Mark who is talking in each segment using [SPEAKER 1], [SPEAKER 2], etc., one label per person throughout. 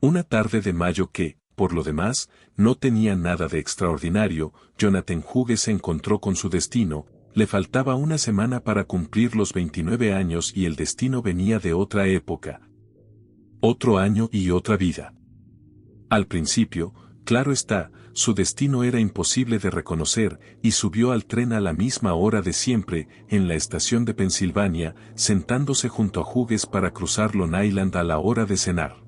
[SPEAKER 1] Una tarde de mayo que, por lo demás, no tenía nada de extraordinario, Jonathan Hughes se encontró con su destino. Le faltaba una semana para cumplir los 29 años y el destino venía de otra época. Otro año y otra vida. Al principio, claro está, su destino era imposible de reconocer, y subió al tren a la misma hora de siempre, en la estación de Pensilvania, sentándose junto a Hughes para cruzar Long Island a la hora de cenar.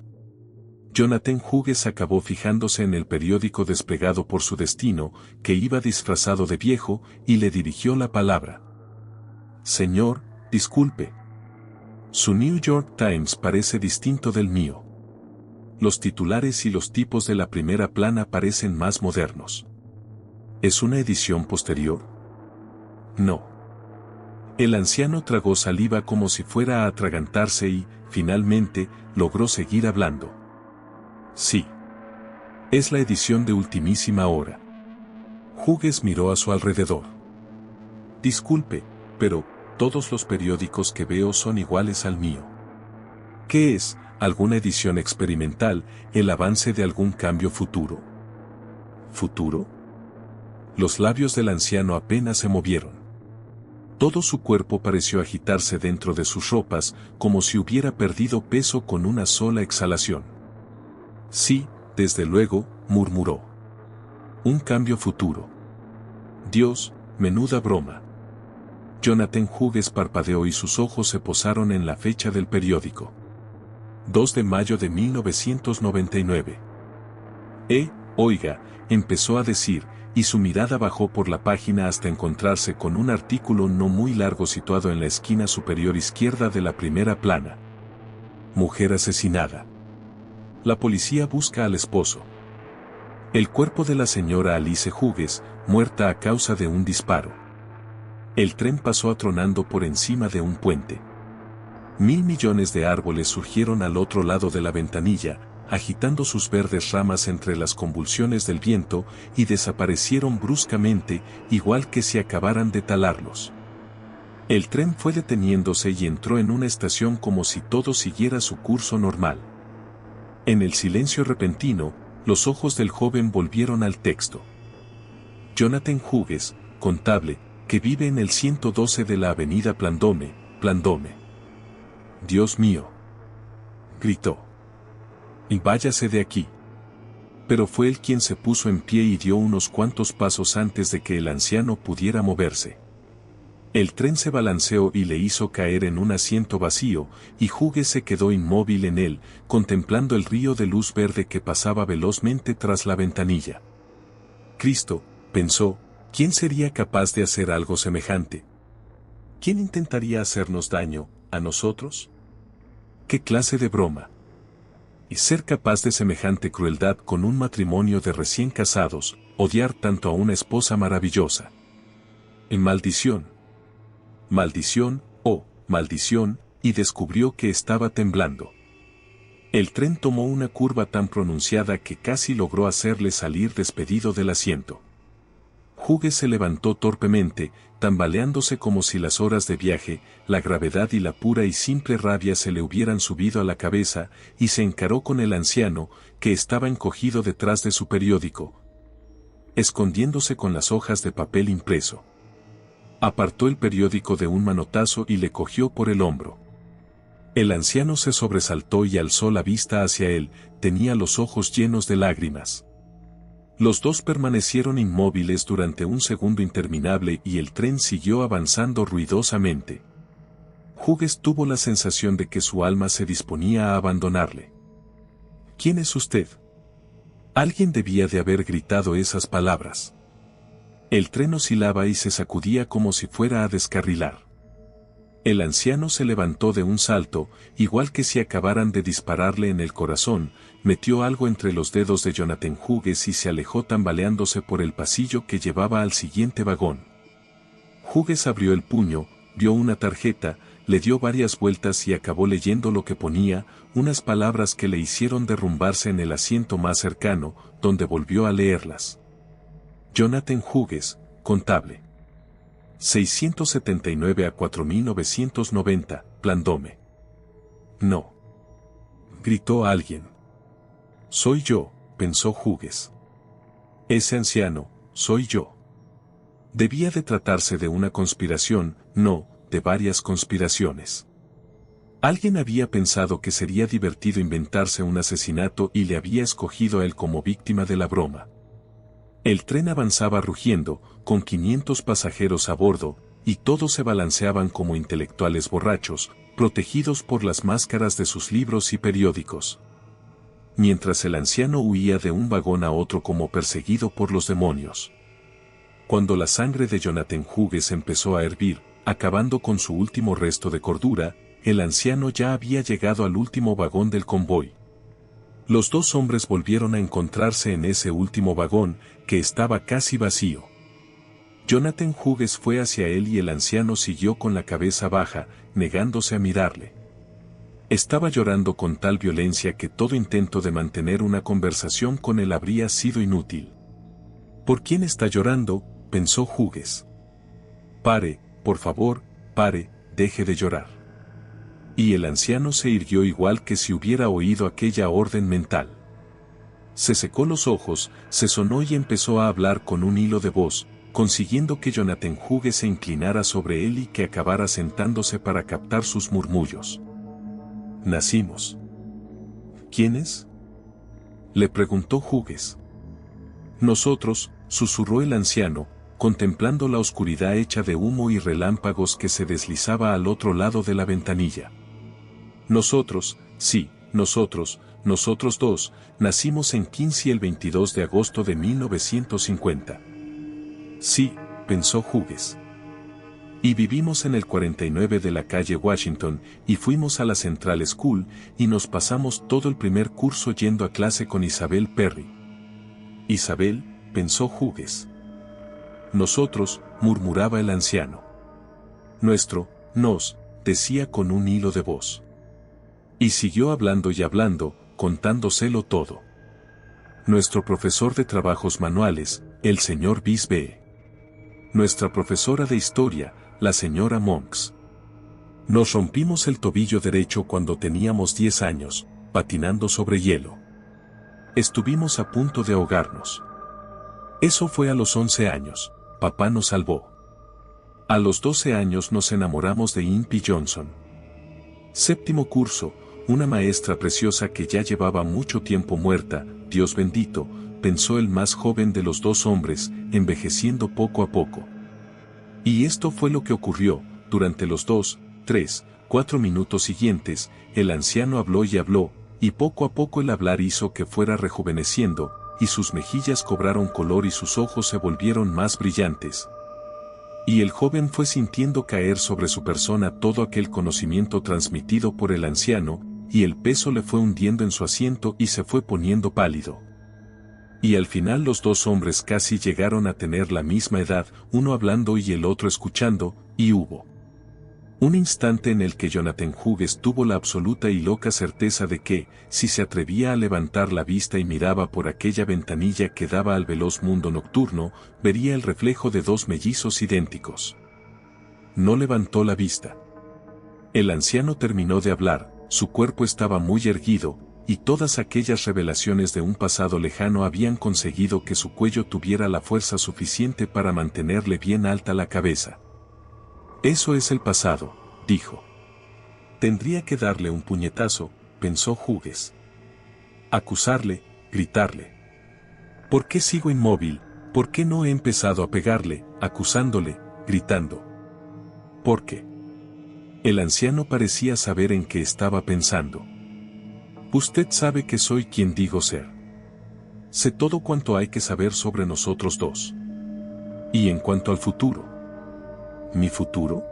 [SPEAKER 1] Jonathan Hughes acabó fijándose en el periódico desplegado por su destino, que iba disfrazado de viejo, y le dirigió la palabra. Señor, disculpe. Su New York Times parece distinto del mío. Los titulares y los tipos de la primera plana parecen más modernos. ¿Es una edición posterior? No. El anciano tragó saliva como si fuera a atragantarse y, finalmente, logró seguir hablando. Sí. Es la edición de ultimísima hora. Hughes miró a su alrededor. Disculpe, pero todos los periódicos que veo son iguales al mío. ¿Qué es? ¿Alguna edición experimental, el avance de algún cambio futuro? ¿Futuro? Los labios del anciano apenas se movieron. Todo su cuerpo pareció agitarse dentro de sus ropas, como si hubiera perdido peso con una sola exhalación. Sí, desde luego, murmuró. Un cambio futuro. Dios, menuda broma. Jonathan Hughes parpadeó y sus ojos se posaron en la fecha del periódico. 2 de mayo de 1999. Oiga, empezó a decir, y su mirada bajó por la página hasta encontrarse con un artículo no muy largo situado en la esquina superior izquierda de la primera plana. Mujer asesinada. La policía busca al esposo. El cuerpo de la señora Alice Hughes, muerta a causa de un disparo. El tren pasó atronando por encima de un puente. 1.000 millones de árboles surgieron al otro lado de la ventanilla, agitando sus verdes ramas entre las convulsiones del viento, y desaparecieron bruscamente, igual que si acabaran de talarlos. El tren fue deteniéndose y entró en una estación como si todo siguiera su curso normal. En el silencio repentino, los ojos del joven volvieron al texto. Jonathan Hughes, contable, que vive en el 112 de la avenida Plandome. Dios mío. Gritó. Y váyase de aquí. Pero fue él quien se puso en pie y dio unos cuantos pasos antes de que el anciano pudiera moverse. El tren se balanceó y le hizo caer en un asiento vacío, y Hughes se quedó inmóvil en él, contemplando el río de luz verde que pasaba velozmente tras la ventanilla. Cristo, pensó, ¿quién sería capaz de hacer algo semejante? ¿Quién intentaría hacernos daño, a nosotros? ¿Qué clase de broma? Y ser capaz de semejante crueldad con un matrimonio de recién casados, odiar tanto a una esposa maravillosa. En maldición. Maldición, oh, maldición, y descubrió que estaba temblando. El tren tomó una curva tan pronunciada que casi logró hacerle salir despedido del asiento. Hughes se levantó torpemente, tambaleándose como si las horas de viaje, la gravedad y la pura y simple rabia se le hubieran subido a la cabeza, y se encaró con el anciano, que estaba encogido detrás de su periódico, escondiéndose con las hojas de papel impreso. Apartó el periódico de un manotazo y le cogió por el hombro. El anciano se sobresaltó y alzó la vista hacia él, tenía los ojos llenos de lágrimas. Los dos permanecieron inmóviles durante un segundo interminable y el tren siguió avanzando ruidosamente. Hughes tuvo la sensación de que su alma se disponía a abandonarle. ¿Quién es usted? Alguien debía de haber gritado esas palabras. El tren oscilaba y se sacudía como si fuera a descarrilar. El anciano se levantó de un salto, igual que si acabaran de dispararle en el corazón, metió algo entre los dedos de Jonathan Hughes y se alejó tambaleándose por el pasillo que llevaba al siguiente vagón. Hughes abrió el puño, vio una tarjeta, le dio varias vueltas y acabó leyendo lo que ponía, unas palabras que le hicieron derrumbarse en el asiento más cercano, donde volvió a leerlas. Jonathan Hughes, contable. 679 a 4990, Plandome. No. Gritó alguien. Soy yo, pensó Hughes. Ese anciano, soy yo. Debía de tratarse de una conspiración, no, de varias conspiraciones. Alguien había pensado que sería divertido inventarse un asesinato y le había escogido a él como víctima de la broma. El tren avanzaba rugiendo, con 500 pasajeros a bordo, y todos se balanceaban como intelectuales borrachos, protegidos por las máscaras de sus libros y periódicos. Mientras el anciano huía de un vagón a otro como perseguido por los demonios. Cuando la sangre de Jonathan Hughes empezó a hervir, acabando con su último resto de cordura, el anciano ya había llegado al último vagón del convoy. Los dos hombres volvieron a encontrarse en ese último vagón, que estaba casi vacío. Jonathan Hughes fue hacia él y el anciano siguió con la cabeza baja, negándose a mirarle. Estaba llorando con tal violencia que todo intento de mantener una conversación con él habría sido inútil. ¿Por quién está llorando?, pensó Hughes. Pare, por favor, pare, deje de llorar. Y el anciano se irguió igual que si hubiera oído aquella orden mental. Se secó los ojos, se sonó y empezó a hablar con un hilo de voz, consiguiendo que Jonathan Hughes se inclinara sobre él y que acabara sentándose para captar sus murmullos. Nacimos. ¿Quiénes?, le preguntó Hughes. Nosotros, susurró el anciano, contemplando la oscuridad hecha de humo y relámpagos que se deslizaba al otro lado de la ventanilla. Nosotros, sí, nosotros dos, nacimos en 15 y el 22 de agosto de 1950. Sí, pensó Hughes. Y vivimos en el 49 de la calle Washington, y fuimos a la Central School, y nos pasamos todo el primer curso yendo a clase con Isabel Perry. Isabel, pensó Hughes. Nosotros, murmuraba el anciano. Nos, decía con un hilo de voz. Y siguió hablando y hablando, contándoselo todo. Nuestro profesor de trabajos manuales, el señor Bisbee. Nuestra profesora de historia, la señora Monks. Nos rompimos el tobillo derecho cuando teníamos 10 años, patinando sobre hielo. Estuvimos a punto de ahogarnos. Eso fue a los 11 años, papá nos salvó. A los 12 años nos enamoramos de Impey Johnson. Séptimo curso, una maestra preciosa que ya llevaba mucho tiempo muerta, Dios bendito, pensó el más joven de los dos hombres, envejeciendo poco a poco. Y esto fue lo que ocurrió, durante los 2, 3, 4 minutos siguientes, el anciano habló y habló, y poco a poco el hablar hizo que fuera rejuveneciendo, y sus mejillas cobraron color y sus ojos se volvieron más brillantes. Y el joven fue sintiendo caer sobre su persona todo aquel conocimiento transmitido por el anciano, y el peso le fue hundiendo en su asiento y se fue poniendo pálido. Y al final los dos hombres casi llegaron a tener la misma edad, uno hablando y el otro escuchando, y hubo un instante en el que Jonathan Hughes tuvo la absoluta y loca certeza de que, si se atrevía a levantar la vista y miraba por aquella ventanilla que daba al veloz mundo nocturno, vería el reflejo de dos mellizos idénticos. No levantó la vista. El anciano terminó de hablar, su cuerpo estaba muy erguido, y todas aquellas revelaciones de un pasado lejano habían conseguido que su cuello tuviera la fuerza suficiente para mantenerle bien alta la cabeza. Eso es el pasado, dijo. Tendría que darle un puñetazo, pensó Hughes. Acusarle, gritarle. ¿Por qué sigo inmóvil? ¿Por qué no he empezado a pegarle, acusándole, gritando? ¿Por qué? El anciano parecía saber en qué estaba pensando. Usted sabe que soy quien digo ser. Sé todo cuanto hay que saber sobre nosotros dos. Y en cuanto al futuro. ¿Mi futuro?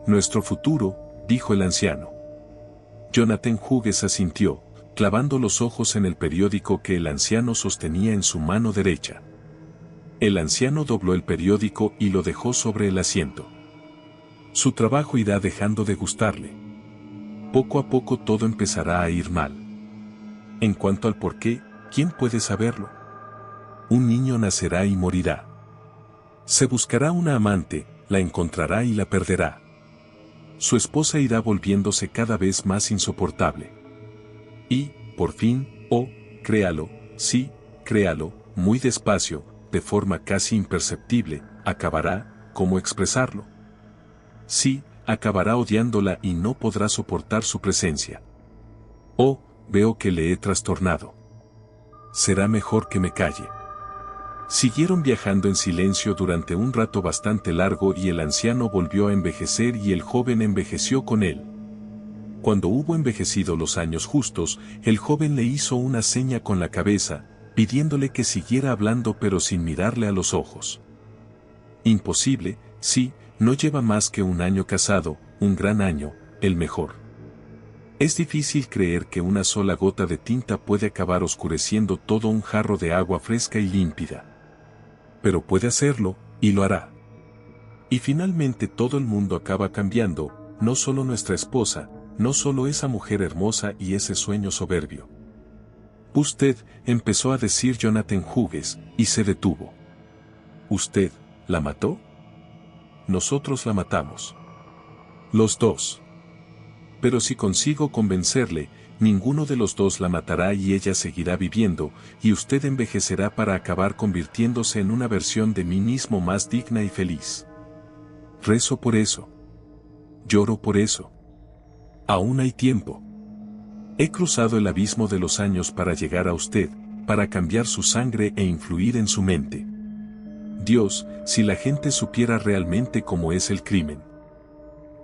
[SPEAKER 1] Nuestro futuro, dijo el anciano. Jonathan Hughes asintió, clavando los ojos en el periódico que el anciano sostenía en su mano derecha. El anciano dobló el periódico y lo dejó sobre el asiento. Su trabajo irá dejando de gustarle. Poco a poco todo empezará a ir mal. En cuanto al por qué, ¿quién puede saberlo? Un niño nacerá y morirá. Se buscará una amante, la encontrará y la perderá. Su esposa irá volviéndose cada vez más insoportable. Y, por fin, créalo, sí, créalo, muy despacio, de forma casi imperceptible, acabará, ¿cómo expresarlo? Sí, acabará odiándola y no podrá soportar su presencia. Oh, veo que le he trastornado. Será mejor que me calle. Siguieron viajando en silencio durante un rato bastante largo y el anciano volvió a envejecer y el joven envejeció con él. Cuando hubo envejecido los años justos, el joven le hizo una seña con la cabeza, pidiéndole que siguiera hablando pero sin mirarle a los ojos. Imposible, sí, no lleva más que un año casado, un gran año, el mejor. Es difícil creer que una sola gota de tinta puede acabar oscureciendo todo un jarro de agua fresca y límpida. Pero puede hacerlo, y lo hará. Y finalmente todo el mundo acaba cambiando, no solo nuestra esposa, no solo esa mujer hermosa y ese sueño soberbio. Usted, empezó a decir Jonathan Hughes, y se detuvo. ¿Usted, la mató? Nosotros la matamos. Los dos. Pero si consigo convencerle, ninguno de los dos la matará y ella seguirá viviendo, y usted envejecerá para acabar convirtiéndose en una versión de mí mismo más digna y feliz. Rezo por eso. Lloro por eso. Aún hay tiempo. He cruzado el abismo de los años para llegar a usted, para cambiar su sangre e influir en su mente. Dios, si la gente supiera realmente cómo es el crimen.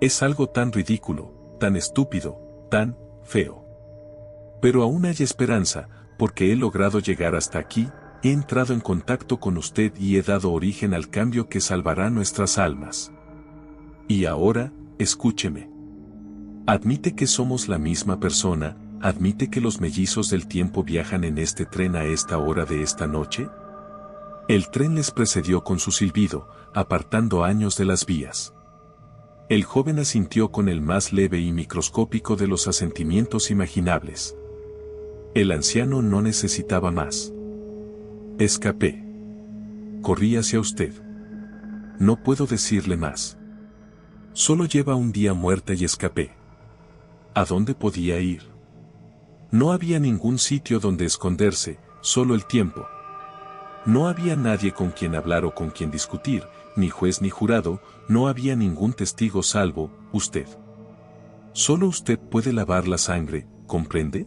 [SPEAKER 1] Es algo tan ridículo, tan estúpido, tan feo. Pero aún hay esperanza, porque he logrado llegar hasta aquí, he entrado en contacto con usted y he dado origen al cambio que salvará nuestras almas. Y ahora, escúcheme. Admite que somos la misma persona, admite que los mellizos del tiempo viajan en este tren a esta hora de esta noche. El tren les precedió con su silbido, apartando años de las vías. El joven asintió con el más leve y microscópico de los asentimientos imaginables. El anciano no necesitaba más. Escapé. Corrí hacia usted. No puedo decirle más. Solo lleva un día muerta y escapé. ¿A dónde podía ir? No había ningún sitio donde esconderse, solo el tiempo. No había nadie con quien hablar o con quien discutir, ni juez ni jurado, no había ningún testigo salvo usted. Solo usted puede lavar la sangre, ¿comprende?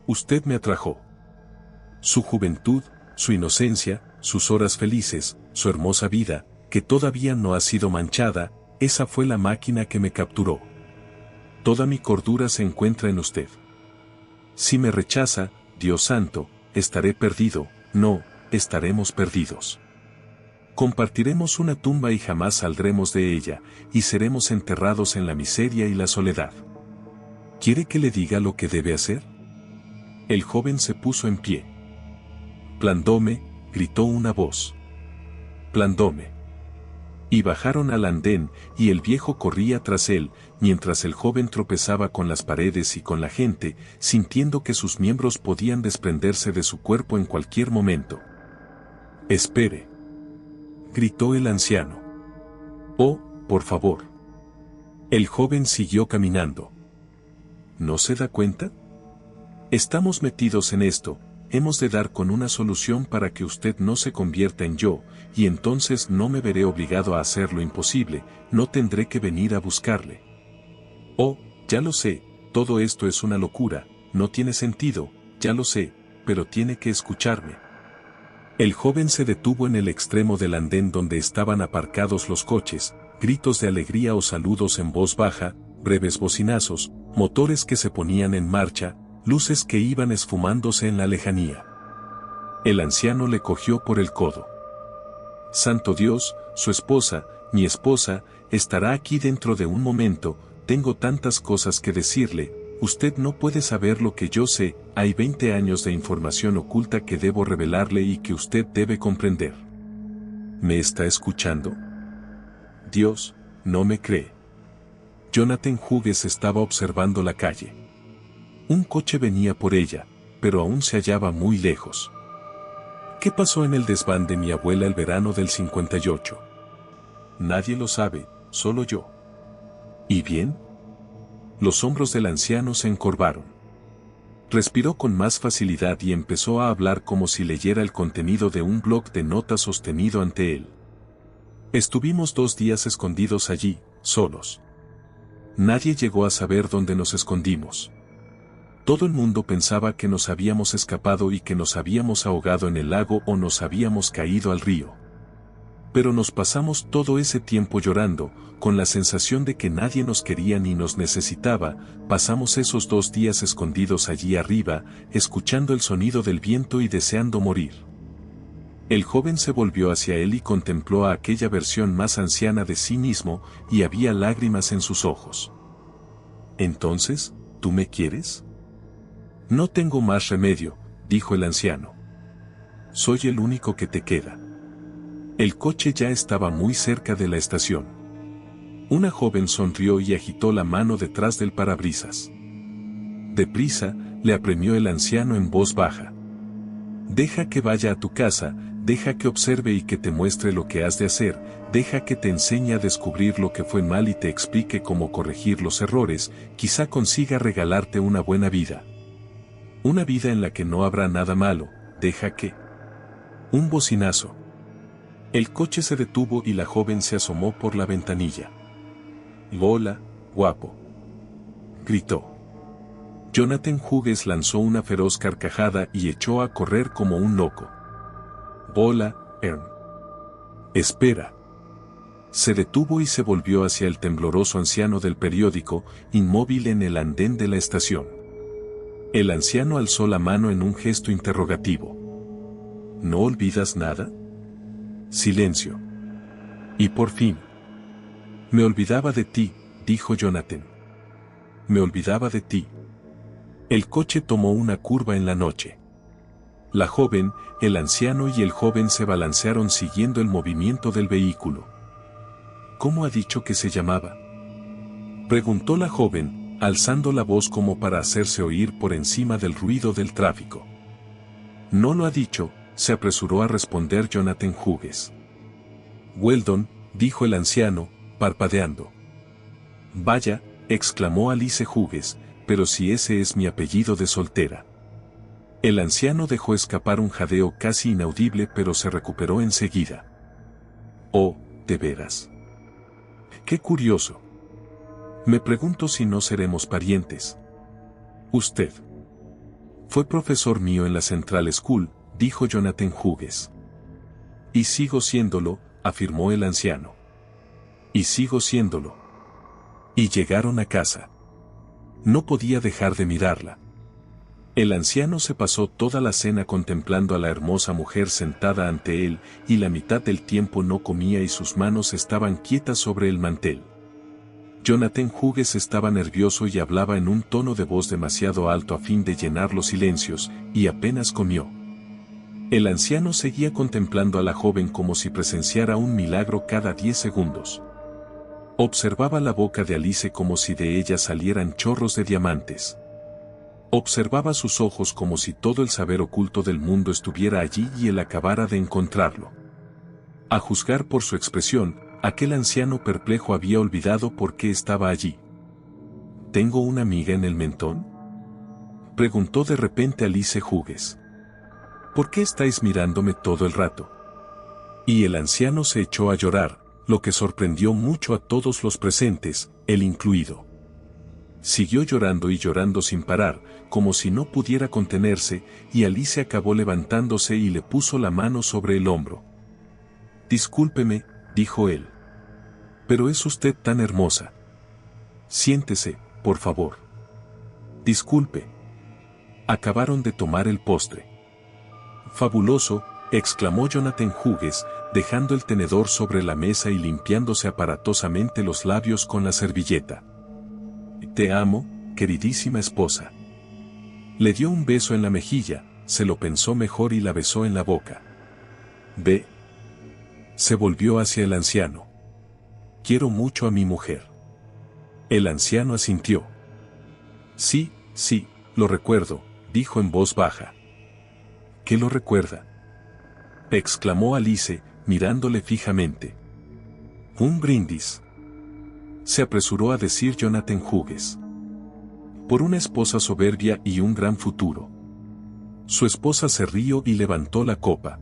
[SPEAKER 1] Usted me atrajo. Su juventud, su inocencia, sus horas felices, su hermosa vida, que todavía no ha sido manchada, esa fue la máquina que me capturó. Toda mi cordura se encuentra en usted. Si me rechaza, Dios santo, estaré perdido, no, estaremos perdidos. Compartiremos una tumba y jamás saldremos de ella, y seremos enterrados en la miseria y la soledad. ¿Quiere que le diga lo que debe hacer? El joven se puso en pie. Plandome, gritó una voz. Plandome. Y bajaron al andén, y el viejo corría tras él, mientras el joven tropezaba con las paredes y con la gente, sintiendo que sus miembros podían desprenderse de su cuerpo en cualquier momento. Espere. Gritó el anciano. Oh, por favor. El joven siguió caminando. ¿No se da cuenta? Estamos metidos en esto, hemos de dar con una solución para que usted no se convierta en yo, y entonces no me veré obligado a hacer lo imposible, no tendré que venir a buscarle. Oh, ya lo sé, todo esto es una locura, no tiene sentido, ya lo sé, pero tiene que escucharme. El joven se detuvo en el extremo del andén donde estaban aparcados los coches, gritos de alegría o saludos en voz baja, breves bocinazos, motores que se ponían en marcha, luces que iban esfumándose en la lejanía. El anciano le cogió por el codo. Santo Dios, su esposa, mi esposa, estará aquí dentro de un momento, tengo tantas cosas que decirle, usted no puede saber lo que yo sé, hay 20 años de información oculta que debo revelarle y que usted debe comprender. ¿Me está escuchando? Dios, no me cree. Jonathan Hughes estaba observando la calle. Un coche venía por ella, pero aún se hallaba muy lejos. ¿Qué pasó en el desván de mi abuela el verano del 58? Nadie lo sabe, solo yo. ¿Y bien? Los hombros del anciano se encorvaron. Respiró con más facilidad y empezó a hablar como si leyera el contenido de un bloc de notas sostenido ante él. Estuvimos 2 días escondidos allí, solos. Nadie llegó a saber dónde nos escondimos. Todo el mundo pensaba que nos habíamos escapado y que nos habíamos ahogado en el lago o nos habíamos caído al río. Pero nos pasamos todo ese tiempo llorando, con la sensación de que nadie nos quería ni nos necesitaba. Pasamos esos 2 días escondidos allí arriba, escuchando el sonido del viento y deseando morir. El joven se volvió hacia él y contempló a aquella versión más anciana de sí mismo, y había lágrimas en sus ojos. «¿Entonces, tú me quieres?» «No tengo más remedio», dijo el anciano. «Soy el único que te queda». El coche ya estaba muy cerca de la estación. Una joven sonrió y agitó la mano detrás del parabrisas. «Deprisa», le apremió el anciano en voz baja. «Deja que vaya a tu casa, deja que observe y que te muestre lo que has de hacer, deja que te enseñe a descubrir lo que fue mal y te explique cómo corregir los errores, quizá consiga regalarte una buena vida. Una vida en la que no habrá nada malo, deja que...» Un bocinazo. El coche se detuvo y la joven se asomó por la ventanilla. «Hola, guapo», gritó. Jonathan Hughes lanzó una feroz carcajada y echó a correr como un loco. «Hola, Ern». «Espera». Se detuvo y se volvió hacia el tembloroso anciano del periódico, inmóvil en el andén de la estación. El anciano alzó la mano en un gesto interrogativo. «¿No olvidas nada?» Silencio. «Y por fin». «Me olvidaba de ti», dijo Jonathan. «Me olvidaba de ti». El coche tomó una curva en la noche. La joven, el anciano y el joven se balancearon siguiendo el movimiento del vehículo. «¿Cómo ha dicho que se llamaba?», preguntó la joven, alzando la voz como para hacerse oír por encima del ruido del tráfico. «No lo ha dicho», se apresuró a responder Jonathan Hughes. «Weldon», dijo el anciano, parpadeando. «Vaya», exclamó Alice Hughes, «pero si ese es mi apellido de soltera». El anciano dejó escapar un jadeo casi inaudible pero se recuperó enseguida. «Oh, ¿de veras? Qué curioso. Me pregunto si no seremos parientes». «Usted fue profesor mío en la Central School», dijo Jonathan Hughes. «Y sigo siéndolo», afirmó el anciano. «Y sigo siéndolo». Y llegaron a casa. No podía dejar de mirarla. El anciano se pasó toda la cena contemplando a la hermosa mujer sentada ante él, y la mitad del tiempo no comía y sus manos estaban quietas sobre el mantel. Jonathan Hughes estaba nervioso y hablaba en un tono de voz demasiado alto a fin de llenar los silencios, y apenas comió. El anciano seguía contemplando a la joven como si presenciara un milagro cada 10 segundos. Observaba la boca de Alice como si de ella salieran chorros de diamantes. Observaba sus ojos como si todo el saber oculto del mundo estuviera allí y él acabara de encontrarlo. A juzgar por su expresión, aquel anciano perplejo había olvidado por qué estaba allí. «¿Tengo una amiga en el mentón?», preguntó de repente Alice Hughes. «¿Por qué estáis mirándome todo el rato?». Y el anciano se echó a llorar, lo que sorprendió mucho a todos los presentes, él incluido. Siguió llorando y llorando sin parar, como si no pudiera contenerse, y Alice acabó levantándose y le puso la mano sobre el hombro. «Discúlpeme», dijo él. «Pero es usted tan hermosa. Siéntese, por favor». «Disculpe». Acabaron de tomar el postre. «Fabuloso», exclamó Jonathan Hughes, dejando el tenedor sobre la mesa y limpiándose aparatosamente los labios con la servilleta. «Te amo, queridísima esposa». Le dio un beso en la mejilla, se lo pensó mejor y la besó en la boca. «Ve». Se volvió hacia el anciano. «Quiero mucho a mi mujer». El anciano asintió. «Sí, sí, lo recuerdo», dijo en voz baja. «¿Qué lo recuerda?», exclamó Alice, mirándole fijamente. «Un brindis», se apresuró a decir Jonathan Hughes. por una esposa soberbia y un gran futuro. Su esposa se rió y levantó la copa.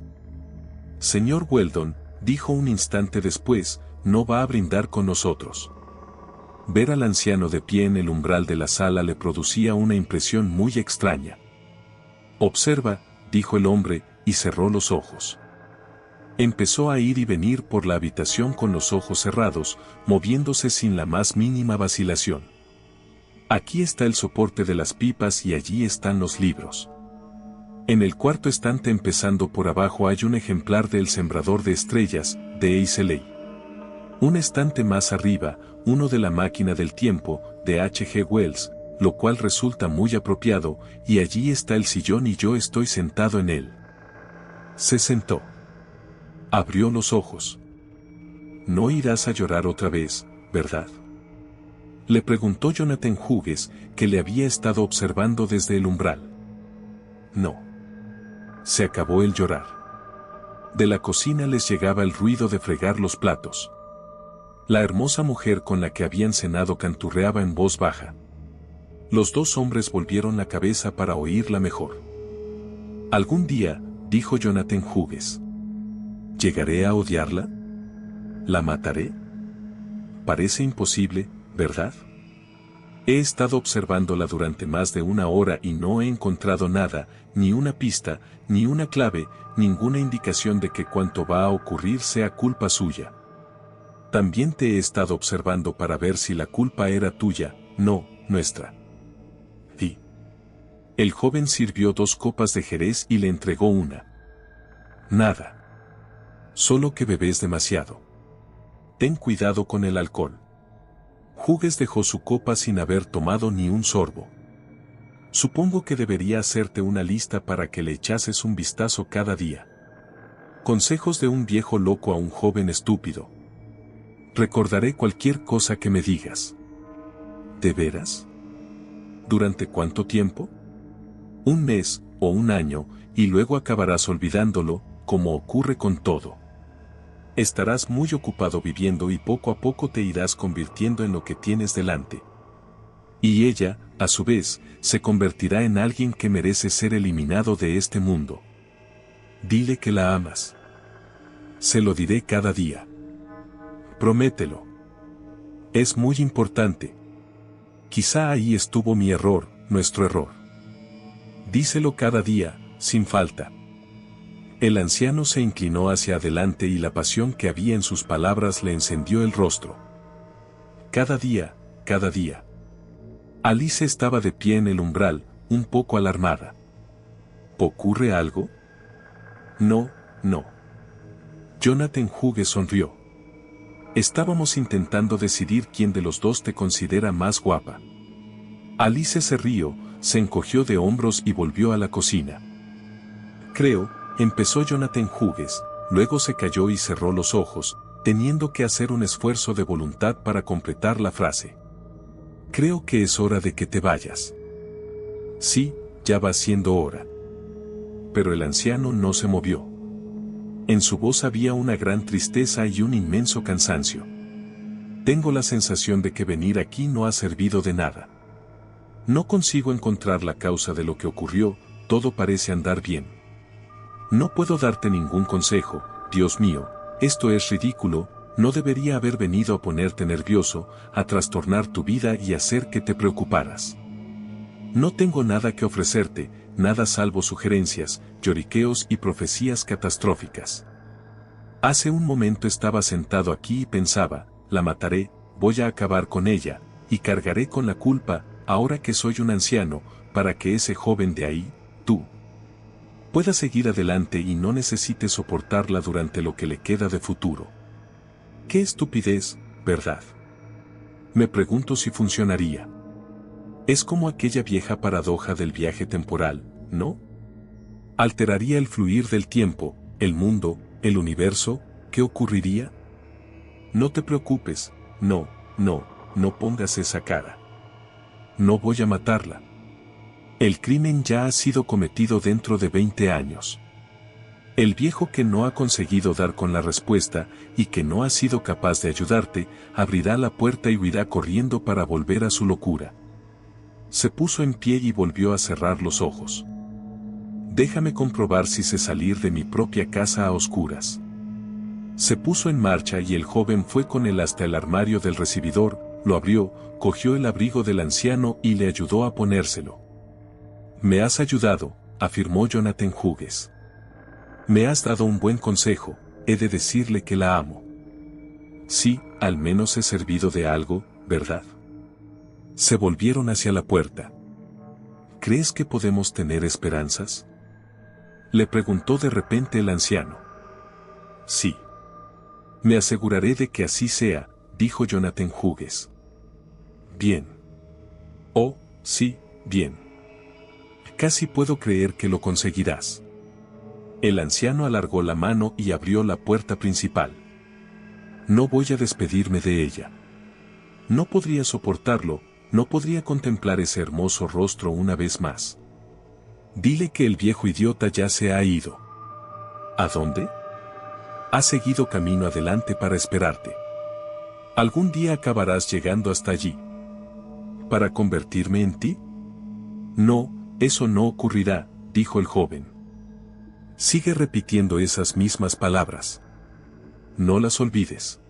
[SPEAKER 1] Señor Weldon, dijo un instante después, no va a brindar con nosotros. Ver al anciano de pie en el umbral de la sala le producía una impresión muy extraña. Observa, dijo el hombre, y cerró los ojos. Empezó a ir y venir por la habitación con los ojos cerrados, moviéndose sin la más mínima vacilación. Aquí está el soporte de las pipas y allí están los libros. En el cuarto estante empezando por abajo hay un ejemplar de El Sembrador de Estrellas, de Eiseley. Un estante más arriba, uno de La Máquina del Tiempo, de H. G. Wells, lo cual resulta muy apropiado, y allí está el sillón y yo estoy sentado en él. Se sentó. Abrió los ojos. No irás a llorar otra vez, ¿verdad? Le preguntó Jonathan Hughes, que le había estado observando desde el umbral. No. Se acabó el llorar. De la cocina les llegaba el ruido de fregar los platos. La hermosa mujer con la que habían cenado canturreaba en voz baja. Los dos hombres volvieron la cabeza para oírla mejor. Algún día, dijo Jonathan Hughes. ¿Llegaré a odiarla? ¿La mataré? Parece imposible, ¿verdad? He estado observándola durante más de una hora y no he encontrado nada, ni una pista, ni una clave, ninguna indicación de que cuanto va a ocurrir sea culpa suya. También te he estado observando para ver si la culpa era tuya, no, nuestra. Sí. El joven sirvió 2 copas de jerez y le entregó una. Nada. Solo que bebes demasiado. Ten cuidado con el alcohol. Hughes dejó su copa sin haber tomado ni un sorbo. Supongo que debería hacerte una lista para que le echases un vistazo cada día. Consejos de un viejo loco a un joven estúpido. Recordaré cualquier cosa que me digas. ¿De veras? ¿Durante cuánto tiempo? 1 mes, o 1 año, y luego acabarás olvidándolo, como ocurre con todo. Estarás muy ocupado viviendo y poco a poco te irás convirtiendo en lo que tienes delante. Y ella, a su vez, se convertirá en alguien que merece ser eliminado de este mundo. Dile que la amas. Se lo diré cada día. Promételo. Es muy importante. Quizá ahí estuvo mi error, nuestro error. Díselo cada día, sin falta. El anciano se inclinó hacia adelante y la pasión que había en sus palabras le encendió el rostro. Cada día, cada día. Alice estaba de pie en el umbral, un poco alarmada. ¿Ocurre algo? No, no. Jonathan Hughes sonrió. Estábamos intentando decidir quién de los dos te considera más guapa. Alice se rió, se encogió de hombros y volvió a la cocina. Creo, empezó Jonathan Hughes, luego se calló y cerró los ojos, teniendo que hacer un esfuerzo de voluntad para completar la frase. Creo que es hora de que te vayas. Sí, ya va siendo hora. Pero el anciano no se movió. En su voz había una gran tristeza y un inmenso cansancio. Tengo la sensación de que venir aquí no ha servido de nada. No consigo encontrar la causa de lo que ocurrió, todo parece andar bien. No puedo darte ningún consejo, Dios mío, esto es ridículo, no debería haber venido a ponerte nervioso, a trastornar tu vida y hacer que te preocuparas. No tengo nada que ofrecerte, nada salvo sugerencias, lloriqueos y profecías catastróficas. Hace un momento estaba sentado aquí y pensaba, la mataré, voy a acabar con ella, y cargaré con la culpa, ahora que soy un anciano, para que ese joven de ahí, tú, pueda seguir adelante y no necesite soportarla durante lo que le queda de futuro. ¡Qué estupidez, verdad! Me pregunto si funcionaría. Es como aquella vieja paradoja del viaje temporal, ¿no? Alteraría el fluir del tiempo, el mundo, el universo, ¿qué ocurriría? No te preocupes, no pongas esa cara. No voy a matarla. El crimen ya ha sido cometido dentro de 20 años. El viejo que no ha conseguido dar con la respuesta y que no ha sido capaz de ayudarte, abrirá la puerta y huirá corriendo para volver a su locura. Se puso en pie y volvió a cerrar los ojos. Déjame comprobar si sé salir de mi propia casa a oscuras. Se puso en marcha y el joven fue con él hasta el armario del recibidor, lo abrió, cogió el abrigo del anciano y le ayudó a ponérselo. Me has ayudado, afirmó Jonathan Hughes. Me has dado un buen consejo, he de decirle que la amo. Sí, al menos he servido de algo, ¿verdad? Se volvieron hacia la puerta. ¿Crees que podemos tener esperanzas? Le preguntó de repente el anciano. Sí. Me aseguraré de que así sea, dijo Jonathan Hughes. Bien. Oh, sí, bien. Casi puedo creer que lo conseguirás. El anciano alargó la mano y abrió la puerta principal. No voy a despedirme de ella. No podría soportarlo, no podría contemplar ese hermoso rostro una vez más. Dile que el viejo idiota ya se ha ido. ¿A dónde? Ha seguido camino adelante para esperarte. Algún día acabarás llegando hasta allí. ¿Para convertirme en ti? No, eso no ocurrirá, dijo el joven. Sigue repitiendo esas mismas palabras. No las olvides.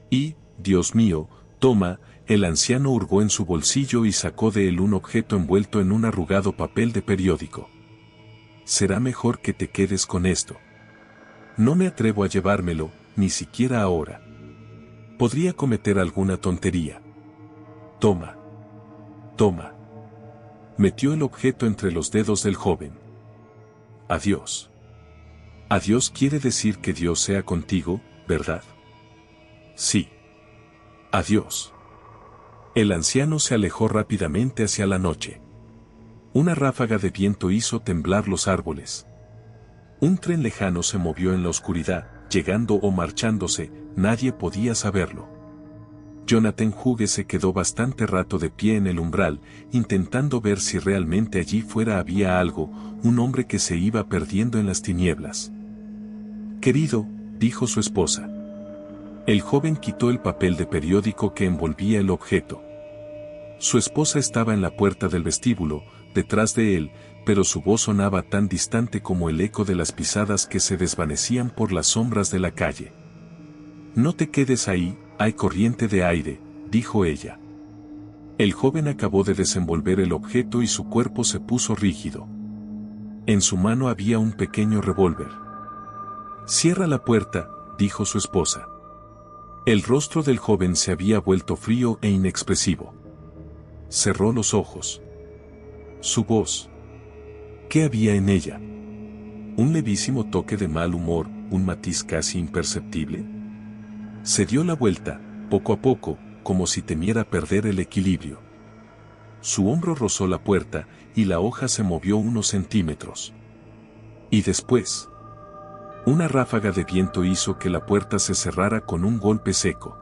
[SPEAKER 1] Y, Dios mío, toma, el anciano hurgó en su bolsillo y sacó de él un objeto envuelto en un arrugado papel de periódico. Será mejor que te quedes con esto. No me atrevo a llevármelo, ni siquiera ahora. Podría cometer alguna tontería. Toma. Toma. Metió el objeto entre los dedos del joven. Adiós. Adiós quiere decir que Dios sea contigo, ¿verdad? Sí. Adiós. El anciano se alejó rápidamente hacia la noche. Una ráfaga de viento hizo temblar los árboles. Un tren lejano se movió en la oscuridad, llegando o marchándose, nadie podía saberlo. Jonathan Hughes se quedó bastante rato de pie en el umbral, intentando ver si realmente allí fuera había algo, un hombre que se iba perdiendo en las tinieblas. Querido, dijo su esposa. El joven quitó el papel de periódico que envolvía el objeto. Su esposa estaba en la puerta del vestíbulo, detrás de él, pero su voz sonaba tan distante como el eco de las pisadas que se desvanecían por las sombras de la calle. No te quedes ahí, hay corriente de aire, dijo ella. El joven acabó de desenvolver el objeto y su cuerpo se puso rígido. En su mano había un pequeño revólver. Cierra la puerta, dijo su esposa. El rostro del joven se había vuelto frío e inexpresivo. Cerró los ojos. Su voz. ¿Qué había en ella? Un levísimo toque de mal humor, un matiz casi imperceptible. Se dio la vuelta, poco a poco, como si temiera perder el equilibrio. Su hombro rozó la puerta, y la hoja se movió unos centímetros. Y después, una ráfaga de viento hizo que la puerta se cerrara con un golpe seco.